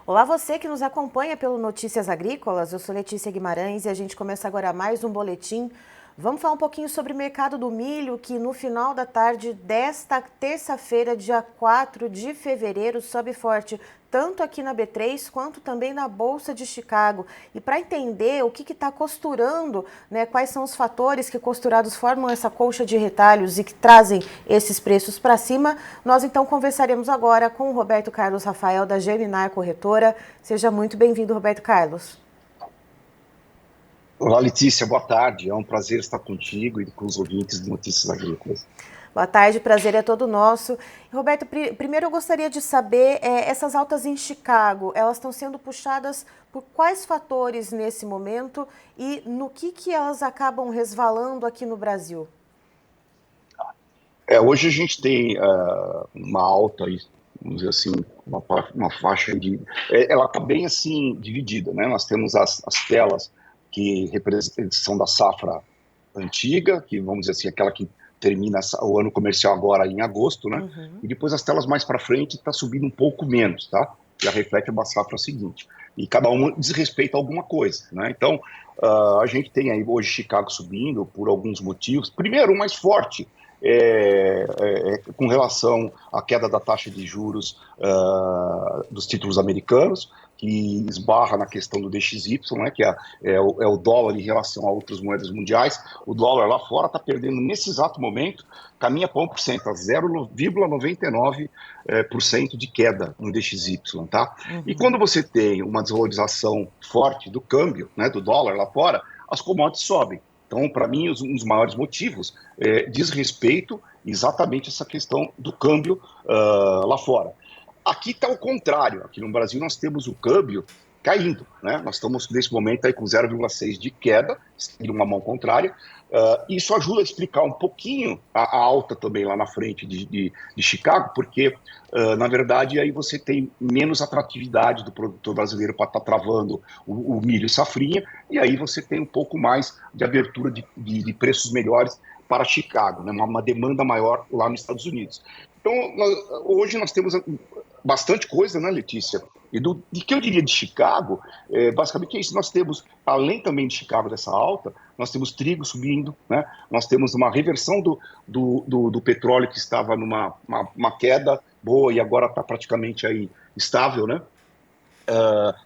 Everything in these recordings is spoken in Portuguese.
Olá, você que nos acompanha pelo Notícias Agrícolas. Eu sou Letícia Guimarães e a gente começa agora mais um boletim. Vamos falar um pouquinho sobre o mercado do milho, que no final da tarde desta terça-feira, dia 4 de fevereiro, sobe forte, tanto aqui na B3 quanto também na Bolsa de Chicago. E para entender o que está costurando, né, quais são os fatores que costurados formam essa colcha de retalhos e que trazem esses preços para cima, nós então conversaremos agora com o Roberto Carlos Rafael, da Germinar Corretora. Seja muito bem-vindo, Roberto Carlos. Olá, Letícia, boa tarde. É um prazer estar contigo e com os ouvintes de Notícias Agrícolas. Boa tarde, prazer é todo nosso. Roberto, primeiro eu gostaria de saber, essas altas em Chicago, elas estão sendo puxadas por quais fatores nesse momento e no que elas acabam resvalando aqui no Brasil? Hoje a gente tem uma alta, vamos dizer assim, uma faixa de. Ela está bem assim dividida, né? Nós temos as telas que são da safra antiga, que vamos dizer assim, aquela que termina o ano comercial agora em agosto, né? E depois as telas mais para frente está subindo um pouco menos, tá? Já reflete a safra seguinte. E cada uma diz respeito a alguma coisa, né? Então, a gente tem aí hoje Chicago subindo por alguns motivos. Primeiro, o mais forte com relação à queda da taxa de juros dos títulos americanos, que esbarra na questão do DXY, né, que é o dólar em relação a outras moedas mundiais. O dólar lá fora está perdendo, nesse exato momento, caminha para 1%, a 0,99% de queda no DXY. Tá? E quando você tem uma desvalorização forte do câmbio, né, do dólar lá fora, as commodities sobem. Então, para mim, um dos maiores motivos diz respeito exatamente a essa questão do câmbio lá fora. Aqui está o contrário. Aqui no Brasil nós temos o câmbio caindo, né? Nós estamos nesse momento aí com 0,6 de queda, em uma mão contrária. Isso ajuda a explicar um pouquinho a alta também lá na frente de Chicago, porque na verdade aí você tem menos atratividade do produtor brasileiro para estar travando o milho e safrinha, e aí você tem um pouco mais de abertura de preços melhores para Chicago, né? Uma demanda maior lá nos Estados Unidos. Então, hoje nós temos bastante coisa, né, Letícia? E de que eu diria de Chicago, basicamente é isso. Nós temos, além também de Chicago dessa alta, nós temos trigo subindo, né? Nós temos uma reversão do petróleo que estava numa uma queda boa e agora está praticamente aí estável, né?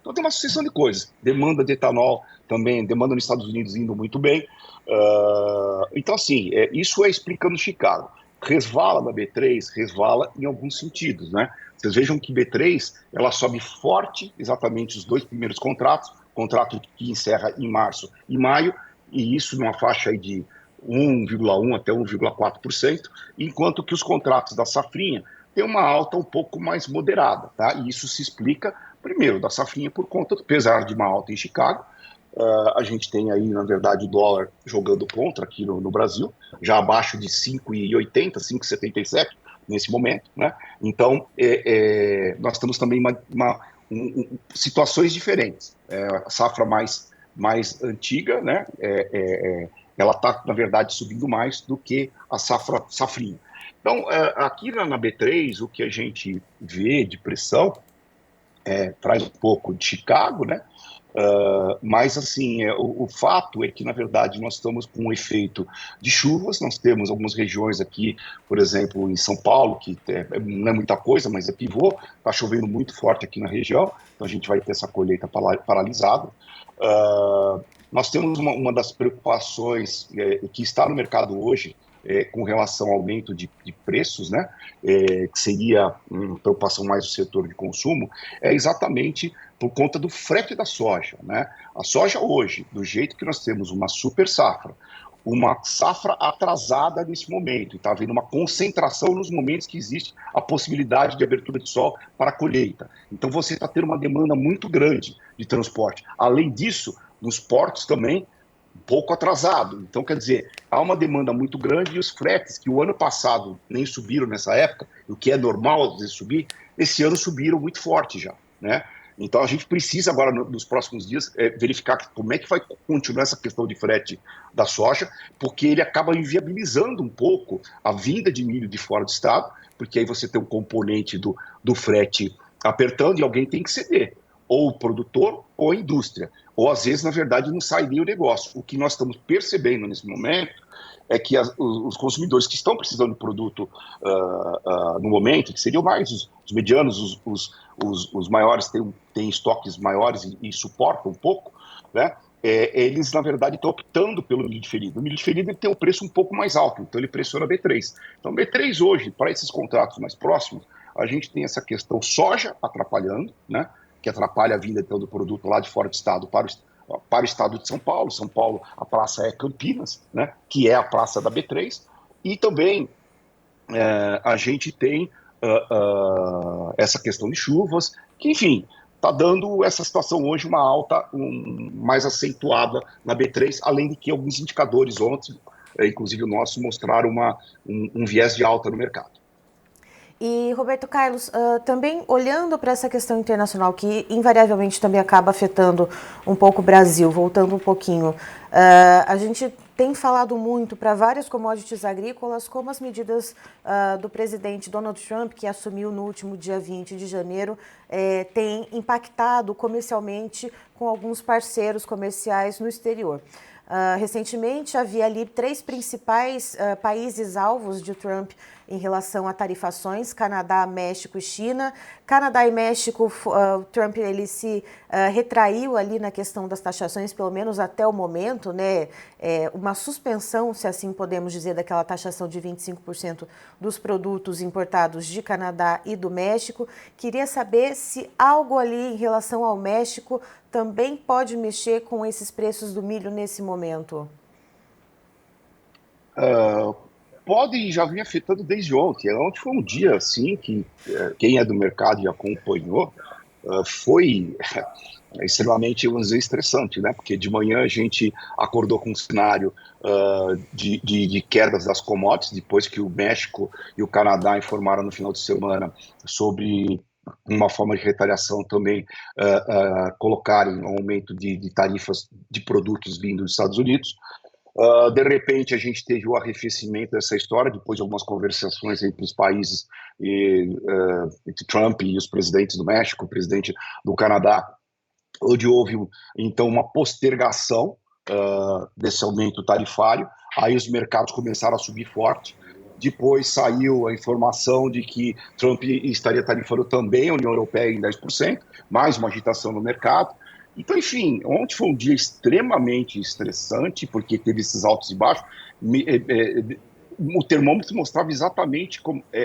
Então tem uma sucessão de coisas. Demanda de etanol também, demanda nos Estados Unidos indo muito bem. Então, assim, isso é explicando Chicago. Resvala na B3, resvala em alguns sentidos, né? Vocês vejam que B3, ela sobe forte, exatamente os dois primeiros contratos, contrato que encerra em março e maio, e isso numa faixa aí de 1,1 até 1,4%, enquanto que os contratos da safrinha têm uma alta um pouco mais moderada, tá? E isso se explica, primeiro, da safrinha por conta, apesar de uma alta em Chicago, a gente tem aí, na verdade, o dólar jogando contra aqui no Brasil, já abaixo de 5,80, 5,77 nesse momento, né? Então, nós temos também situações diferentes. A safra mais antiga, né? Ela está, na verdade, subindo mais do que a safrinha. Então, aqui na B3, o que a gente vê de pressão traz um pouco de Chicago, né? Mas, assim, o fato é que, na verdade, nós estamos com um efeito de chuvas. Nós temos algumas regiões aqui, por exemplo, em São Paulo, que não é muita coisa, mas é pivô. Está chovendo muito forte aqui na região, então a gente vai ter essa colheita paralisada. Nós temos uma das preocupações que está no mercado hoje, com relação ao aumento de preços, né, que seria uma preocupação mais do setor de consumo, é exatamente por conta do frete da soja, né? A soja hoje, do jeito que nós temos uma super safra, uma safra atrasada nesse momento, e está havendo uma concentração nos momentos que existe a possibilidade de abertura de sol para a colheita. Então você está tendo uma demanda muito grande de transporte. Além disso, nos portos também, um pouco atrasado. Então, quer dizer, há uma demanda muito grande e os fretes, que o ano passado nem subiram nessa época, o que é normal às vezes subir, esse ano subiram muito forte já, né? Então a gente precisa agora, nos próximos dias, verificar como é que vai continuar essa questão de frete da soja, porque ele acaba inviabilizando um pouco a vinda de milho de fora do estado, porque aí você tem um componente do frete apertando e alguém tem que ceder. ou o produtor ou a indústria. Ou, às vezes, na verdade, não sai nem o negócio. O que nós estamos percebendo nesse momento é que os consumidores que estão precisando de produto no momento, que seriam mais os medianos, os maiores têm estoques maiores e suportam um pouco, né? Eles, na verdade, estão optando pelo milho diferido. O milho diferido ele tem um preço um pouco mais alto, então ele pressiona a B3. Então, B3 hoje, para esses contratos mais próximos, a gente tem essa questão soja atrapalhando, né? Que atrapalha a vinda então, do produto lá de fora do estado para o estado de São Paulo. São Paulo, a praça é Campinas, né? Que é a praça da B3. E também a gente tem essa questão de chuvas, que, enfim, está dando essa situação hoje uma alta mais acentuada na B3, além de que alguns indicadores ontem, inclusive o nosso, mostraram um viés de alta no mercado. E, Roberto Carlos, também olhando para essa questão internacional, que invariavelmente também acaba afetando um pouco o Brasil, voltando um pouquinho, a gente tem falado muito para várias commodities agrícolas como as medidas do presidente Donald Trump, que assumiu no último dia 20 de janeiro, têm impactado comercialmente com alguns parceiros comerciais no exterior. Recentemente, havia ali 3 principais países alvos de Trump em relação a tarifações: Canadá, México e China. Canadá e México, Trump ele se retraiu ali na questão das taxações, pelo menos até o momento, né? Uma suspensão, se assim podemos dizer, daquela taxação de 25% dos produtos importados de Canadá e do México. Queria saber se algo ali em relação ao México também pode mexer com esses preços do milho nesse momento. Pode e já vinha afetando desde ontem. Ontem foi um dia assim que quem é do mercado e acompanhou foi extremamente, vamos dizer, estressante, né? Porque de manhã a gente acordou com um cenário de quedas das commodities, depois que o México e o Canadá informaram no final de semana sobre uma forma de retaliação também colocarem um aumento de tarifas de produtos vindos dos Estados Unidos. De repente, a gente teve o arrefecimento dessa história, depois de algumas conversações entre os países, entre Trump e os presidentes do México, o presidente do Canadá, onde houve, então, uma postergação desse aumento tarifário. Aí os mercados começaram a subir forte. Depois saiu a informação de que Trump estaria tarifando também a União Europeia em 10%, mais uma agitação no mercado. Então, enfim, ontem foi um dia extremamente estressante, porque teve esses altos e baixos. O termômetro mostrava exatamente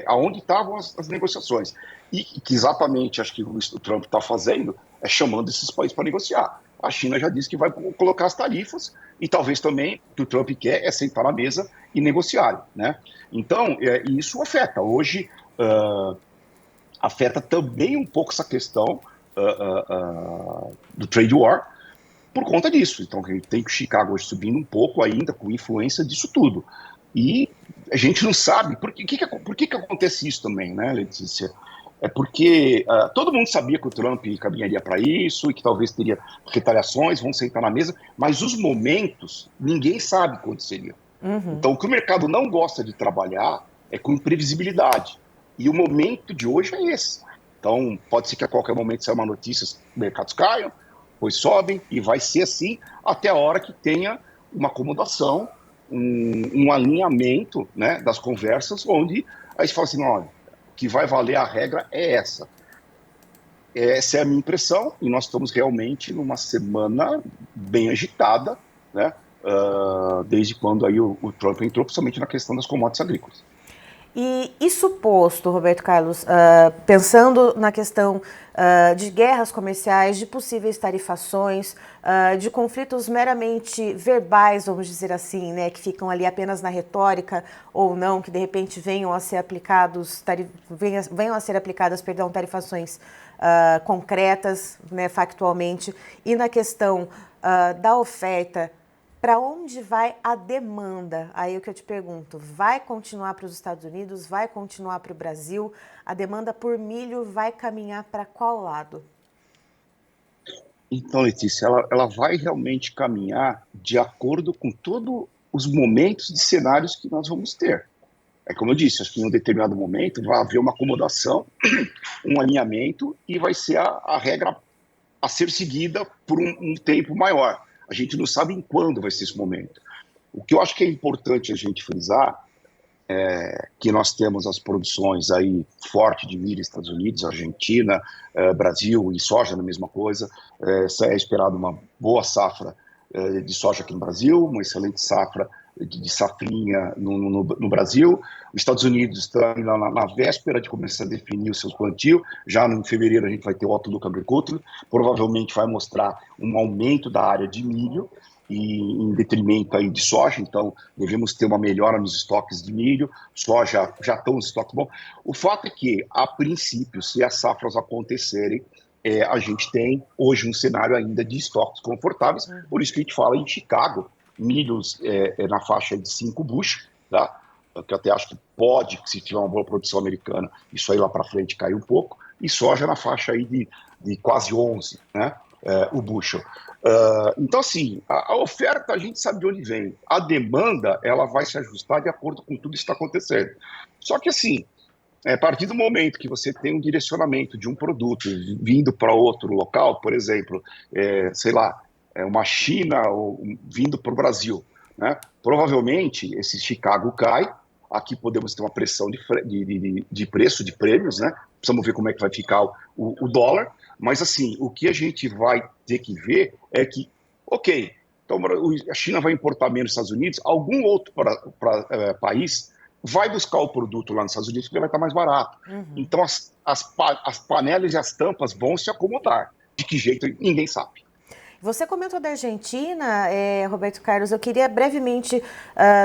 aonde estavam as negociações. E que exatamente, acho que o Trump está fazendo, é chamando esses países para negociar. A China já disse que vai colocar as tarifas, e talvez também o que o Trump quer é sentar na mesa e negociar, né? Então, isso afeta. Hoje, afeta também um pouco essa questão do trade war por conta disso. Então, a gente tem que Chicago hoje subindo um pouco ainda, com influência disso tudo. E a gente não sabe por que acontece isso também, né, Letícia? É porque todo mundo sabia que o Trump caminharia para isso e que talvez teria retaliações, vão sentar na mesa, mas os momentos, ninguém sabe quando seria. Uhum. Então, o que o mercado não gosta de trabalhar é com imprevisibilidade. E o momento de hoje é esse. Então, pode ser que a qualquer momento saia uma notícia, os mercados caiam, depois sobem, e vai ser assim até a hora que tenha uma acomodação, um alinhamento, né, das conversas, onde aí se fala assim, olha, o que vai valer a regra é essa. Essa é a minha impressão, e nós estamos realmente numa semana bem agitada, né, desde quando aí o Trump entrou, principalmente na questão das commodities agrícolas. E isso posto, Roberto Carlos, pensando na questão de guerras comerciais, de possíveis tarifações, de conflitos meramente verbais, vamos dizer assim, né, que ficam ali apenas na retórica ou não, que de repente venham a ser aplicadas tarifações concretas, né, factualmente, e na questão da oferta. Para onde vai a demanda? Aí o que eu te pergunto, vai continuar para os Estados Unidos, vai continuar para o Brasil? A demanda por milho vai caminhar para qual lado? Então, Letícia, ela vai realmente caminhar de acordo com todos os momentos de cenários que nós vamos ter. É como eu disse, acho que em um determinado momento vai haver uma acomodação, um alinhamento, e vai ser a regra a ser seguida por um tempo maior. A gente não sabe em quando vai ser esse momento. O que eu acho que é importante a gente frisar é que nós temos as produções aí fortes de milho, Estados Unidos, Argentina, Brasil, e soja na mesma coisa. É esperado uma boa safra de soja aqui no Brasil, uma excelente safra de safrinha no Brasil. Os Estados Unidos estão na véspera de começar a definir os seus plantios. Já em fevereiro a gente vai ter o Outlook Agriculture, provavelmente vai mostrar um aumento da área de milho, e em detrimento aí de soja, então devemos ter uma melhora nos estoques de milho, soja já estão nos estoques bons. O fato é que, a princípio, se as safras acontecerem, a gente tem hoje um cenário ainda de estoques confortáveis, por isso que a gente fala em Chicago, milhos na faixa de 5 bushel, tá? Que eu até acho que pode, se tiver uma boa produção americana, isso aí lá para frente cair um pouco, e soja na faixa aí de quase 11, né? O bushel. Então, assim, a oferta a gente sabe de onde vem. A demanda, ela vai se ajustar de acordo com tudo isso que está acontecendo. Só que, assim, a partir do momento que você tem um direcionamento de um produto vindo para outro local, por exemplo, sei lá, uma China vindo para o Brasil, né? Provavelmente esse Chicago cai, aqui podemos ter uma pressão de preço, de prêmios, né? Precisamos ver como é que vai ficar o dólar, mas assim, o que a gente vai ter que ver é que, ok, então a China vai importar menos dos Estados Unidos, algum outro país vai buscar o produto lá nos Estados Unidos porque vai estar mais barato. Então as panelas e as tampas vão se acomodar. De que jeito, ninguém sabe. Você comentou da Argentina, Roberto Carlos. Eu queria brevemente,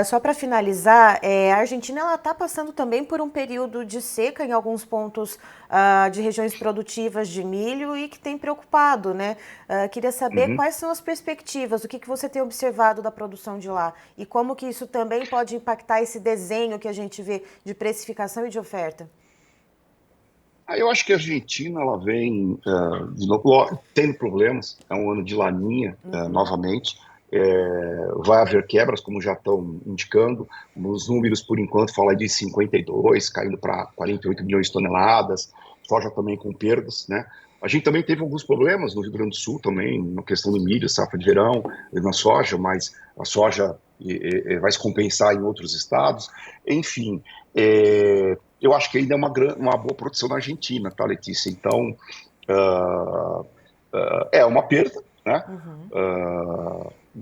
só para finalizar, a Argentina ela está passando também por um período de seca em alguns pontos de regiões produtivas de milho e que tem preocupado, né? Queria saber quais são as perspectivas, o que você tem observado da produção de lá e como que isso também pode impactar esse desenho que a gente vê de precificação e de oferta. Eu acho que a Argentina ela vem de novo, tendo problemas, é um ano de laninha novamente, vai haver quebras, como já estão indicando, os números por enquanto falam de 52, caindo para 48 milhões de toneladas, soja também com perdas, né? A gente também teve alguns problemas no Rio Grande do Sul também, na questão do milho, safra de verão, na soja, mas a soja vai se compensar em outros estados, enfim, eu acho que ainda é uma boa produção na Argentina, tá, Letícia? Então, é uma perda, né?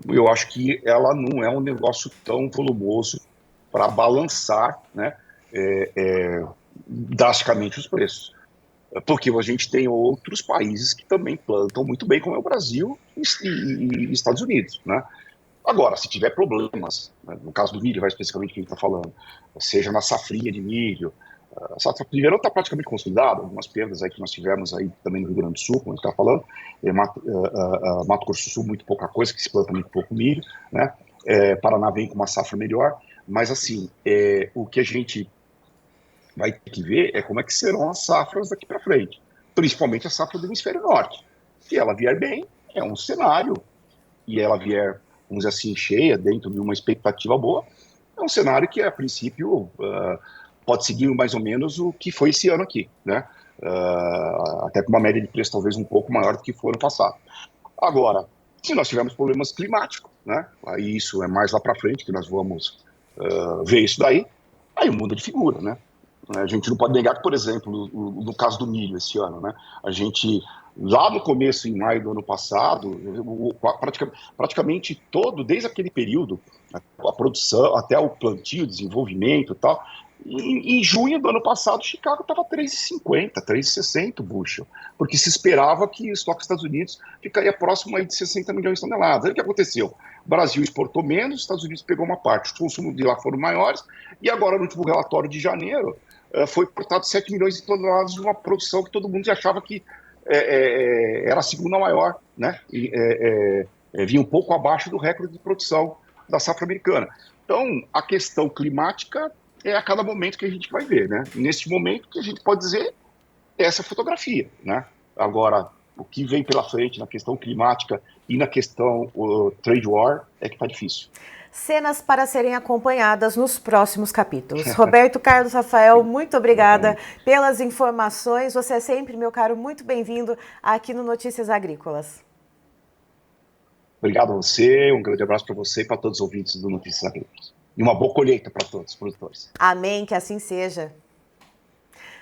Eu acho que ela não é um negócio tão volumoso para balançar, né, drasticamente os preços. Porque a gente tem outros países que também plantam muito bem, como é o Brasil e Estados Unidos, né? Agora, se tiver problemas, né, no caso do milho, vai especificamente que a gente está falando, seja na safrinha de milho, a safra de verão está praticamente consolidada, algumas perdas aí que nós tivemos aí também no Rio Grande do Sul, como a gente está falando, Mato Grosso do Sul, muito pouca coisa, que se planta muito pouco milho, né? Paraná vem com uma safra melhor, mas assim, o que a gente vai ter que ver é como é que serão as safras daqui para frente, principalmente a safra do hemisfério norte. Se ela vier bem, é um cenário, e ela vier, vamos dizer assim, cheia, dentro de uma expectativa boa, é um cenário que, a princípio, pode seguir mais ou menos o que foi esse ano aqui, né? Até com uma média de preço talvez um pouco maior do que foi ano passado. Agora, se nós tivermos problemas climáticos, né? Aí isso é mais lá para frente que nós vamos ver isso daí, aí muda de figura, né? A gente não pode negar que, por exemplo, no caso do milho esse ano, né? A gente, lá no começo, em maio do ano passado, praticamente todo, desde aquele período, a produção, até o plantio, desenvolvimento e tal, em junho do ano passado, Chicago estava 3,50, 3,60 o bushel, porque se esperava que o estoque dos Estados Unidos ficaria próximo aí de 60 milhões de toneladas. Aí o que aconteceu? O Brasil exportou menos, os Estados Unidos pegou uma parte, os consumos de lá foram maiores, e agora no último relatório de janeiro, foi importado 7 milhões de toneladas de uma produção que todo mundo já achava que era a segunda maior, né? Vinha um pouco abaixo do recorde de produção da safra americana. Então, a questão climática é a cada momento que a gente vai ver, né? Nesse momento, que a gente pode dizer é essa fotografia, né? Agora, o que vem pela frente na questão climática e na questão trade war é que está difícil. Cenas para serem acompanhadas nos próximos capítulos. Roberto Carlos Rafael, muito obrigada pelas informações. Você é sempre, meu caro, muito bem-vindo aqui no Notícias Agrícolas. Obrigado a você, um grande abraço para você e para todos os ouvintes do Notícias Agrícolas. E uma boa colheita para todos os produtores. Amém, que assim seja.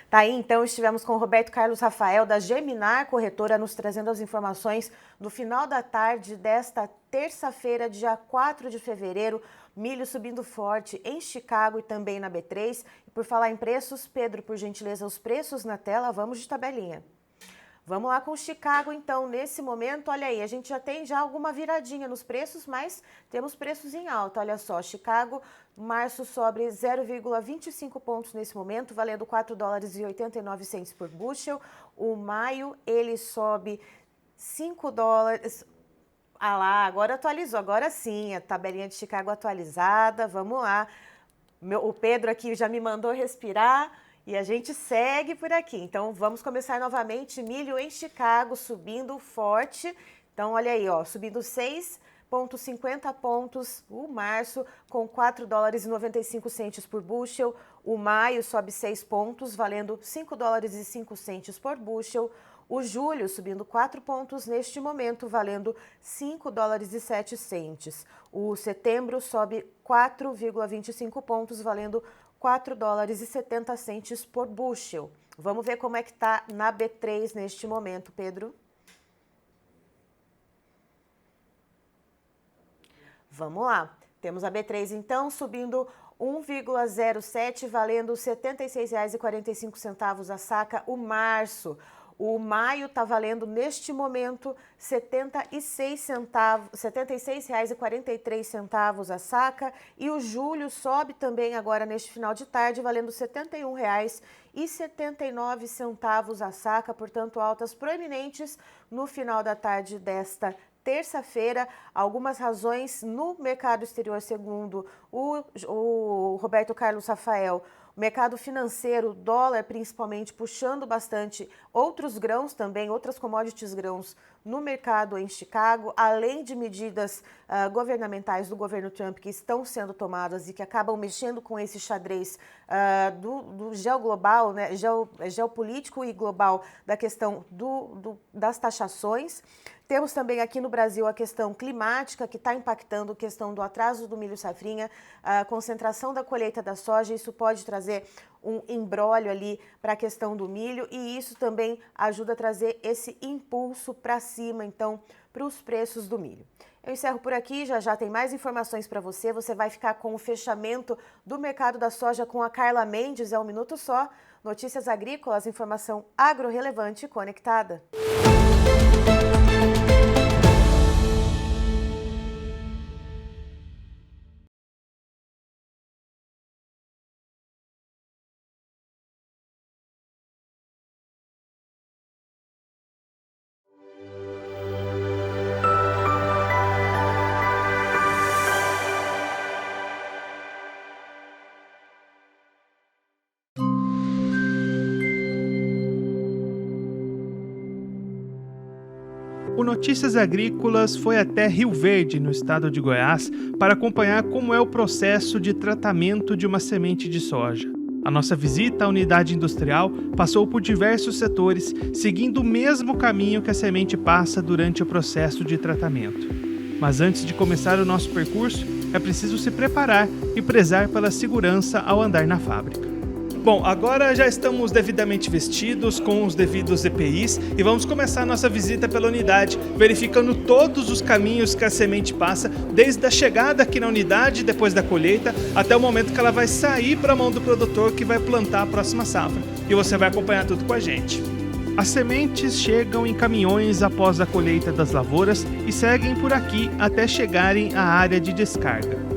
Tá aí, então, estivemos com o Roberto Carlos Rafael, da Geminar Corretora, nos trazendo as informações do final da tarde desta terça-feira, dia 4 de fevereiro. Milho subindo forte em Chicago e também na B3. E por falar em preços, Pedro, por gentileza, os preços na tela, vamos de tabelinha. Vamos lá com Chicago, então, nesse momento, olha aí, a gente já tem alguma viradinha nos preços, mas temos preços em alta, olha só, Chicago, março sobe 0,25 pontos nesse momento, valendo $4,89 por bushel, o maio, ele sobe $5, ah lá, agora atualizou, agora sim, a tabelinha de Chicago atualizada, vamos lá, o Pedro aqui já me mandou respirar, e a gente segue por aqui. Então, vamos começar novamente. Milho em Chicago subindo forte. Então, olha aí, ó, subindo 6,50 pontos o março, com $4,95 por bushel. O maio sobe 6 pontos, valendo $5,05 por bushel. O julho subindo 4 pontos neste momento, valendo $5,07. O setembro sobe 4,25 pontos, valendo $4,70 por bushel. Vamos ver como é que está na B3 neste momento, Pedro. Vamos lá. Temos a B3, então, subindo 1,07, valendo R$ 76,45 a saca, o março. O maio está valendo, neste momento, R$ 76,43 a saca. E o julho sobe também agora neste final de tarde, valendo R$ 71,79 a saca. Portanto, altas proeminentes no final da tarde desta terça-feira. Algumas razões no mercado exterior, segundo o Roberto Carlos Rafael. O mercado financeiro, dólar principalmente, puxando bastante outros grãos também, outras commodities grãos no mercado em Chicago, além de medidas governamentais do governo Trump que estão sendo tomadas e que acabam mexendo com esse xadrez do geoglobal, né, geopolítico e global da questão das taxações. Temos também aqui no Brasil a questão climática, que está impactando a questão do atraso do milho safrinha, a concentração da colheita da soja. Isso pode trazer um imbróglio ali para a questão do milho e isso também ajuda a trazer esse impulso para cima, então, para os preços do milho. Eu encerro por aqui, já tem mais informações para você. Você vai ficar com o fechamento do mercado da soja com a Carla Mendes, é um minuto só. Notícias Agrícolas, informação agro-relevante e conectada. O Notícias Agrícolas foi até Rio Verde, no estado de Goiás, para acompanhar como é o processo de tratamento de uma semente de soja. A nossa visita à unidade industrial passou por diversos setores, seguindo o mesmo caminho que a semente passa durante o processo de tratamento. Mas antes de começar o nosso percurso, é preciso se preparar e prezar pela segurança ao andar na fábrica. Bom, agora já estamos devidamente vestidos com os devidos EPIs e vamos começar a nossa visita pela unidade, verificando todos os caminhos que a semente passa, desde a chegada aqui na unidade, depois da colheita, até o momento que ela vai sair para a mão do produtor que vai plantar a próxima safra. E você vai acompanhar tudo com a gente. As sementes chegam em caminhões após a colheita das lavouras e seguem por aqui até chegarem à área de descarga.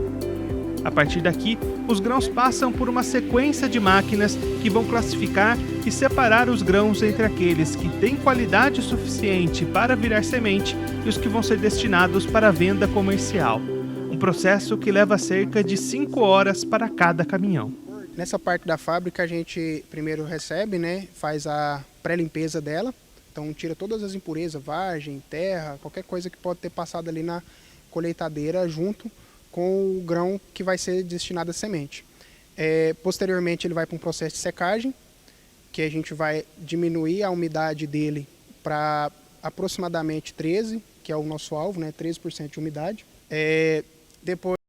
A partir daqui, os grãos passam por uma sequência de máquinas que vão classificar e separar os grãos entre aqueles que têm qualidade suficiente para virar semente e os que vão ser destinados para venda comercial. Um processo que leva cerca de 5 horas para cada caminhão. Nessa parte da fábrica a gente primeiro recebe, faz a pré-limpeza dela, então tira todas as impurezas, vagem, terra, qualquer coisa que pode ter passado ali na colheitadeira junto com o grão que vai ser destinado à semente. Posteriormente ele vai para um processo de secagem, que a gente vai diminuir a umidade dele para aproximadamente 13%, que é o nosso alvo, né? 13% de umidade. Depois